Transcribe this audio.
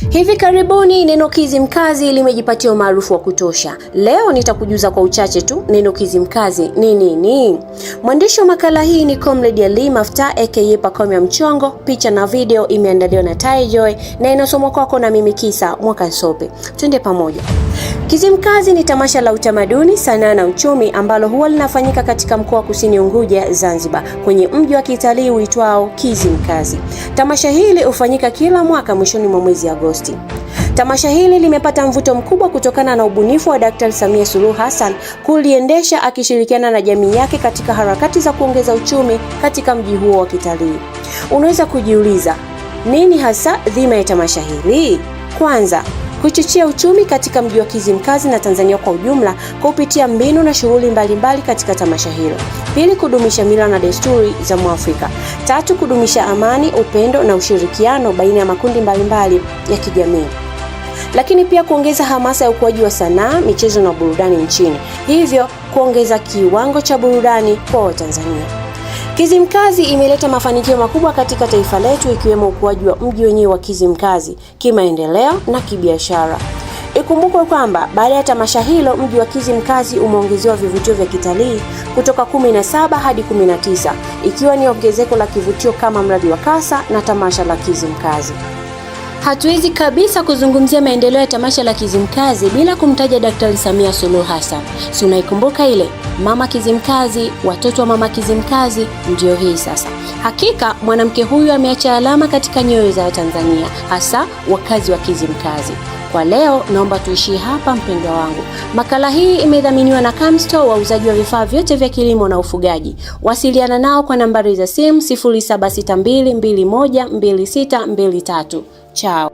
Hivi karibuni neno Kizimkazi limejipatia umaarufu wa kutosha. Leo nitakujuza kwa uchache tu neno Kizimkazi ni nini. Mwandishi wa makala hii ni Comrade Ali Maftah aka Pacome ya Mchongo. Picha na video imeandaliwa na Tai Joy na inasomwa kwako na mimi Kisa Mwakasope. Twende pamoja. Kizimkazi ni tamasha la utamaduni, sanaa na uchumi ambalo huwa linafanyika katika mkoa wa Kusini Unguja, Zanzibar, kwenye mji wa kitalii uitwao Kizimkazi. Tamasha hili hufanyika kila mwaka mwishoni mwa mwezi Agosti. Tamasha hili limepata mvuto mkubwa kutokana na ubunifu wa Daktari Samia Suluhu Hassan kuliendesha akishirikiana na jamii yake katika harakati za kuongeza uchumi katika mji huo wa kitalii. Unaweza kujiuliza, nini hasa dhima ya tamasha hili? Kwanza, kuchochea uchumi katika mji wa Kizimkazi na Tanzania kwa ujumla kupitia mbinu na shughuli mbalimbali katika tamasha hilo. Pili, kudumisha mila na desturi za Mwafrika. Tatu, kudumisha amani, upendo na ushirikiano baina ya makundi mbalimbali ya kijamii. Lakini pia kuongeza hamasa ya ukuaji wa sanaa, michezo na burudani nchini. Hivyo kuongeza kiwango cha burudani kwa Watanzania. Kizimkazi imeleta mafanikio makubwa katika taifa letu, ikiwemo ukuaji wa mji wenyewe wa Kizimkazi kimaendeleo na kibiashara. Ikumbukwe kwamba baada ya tamasha hilo mji wa Kizimkazi umeongezewa vivutio vya kitalii kutoka 17 hadi 19, ikiwa ni ongezeko la kivutio kama mradi wa Kasa na tamasha la Kizimkazi. Hatuwezi kabisa kuzungumzia maendeleo ya tamasha la Kizimkazi bila kumtaja Daktari Samia Suluhu Hassan. Si unaikumbuka ile Mama Kizimkazi, watoto wa Mama Kizimkazi? Ndio hii sasa. Hakika mwanamke huyu ameacha alama katika nyoyo za Watanzania, hasa wakazi wa Kizimkazi. Kwa leo naomba tuishie hapa mpendwa wangu. Makala hii imedhaminiwa na Camstore, wauzaji wa vifaa vyote vya kilimo na ufugaji. Wasiliana nao kwa nambari za simu 0762212623. Chao.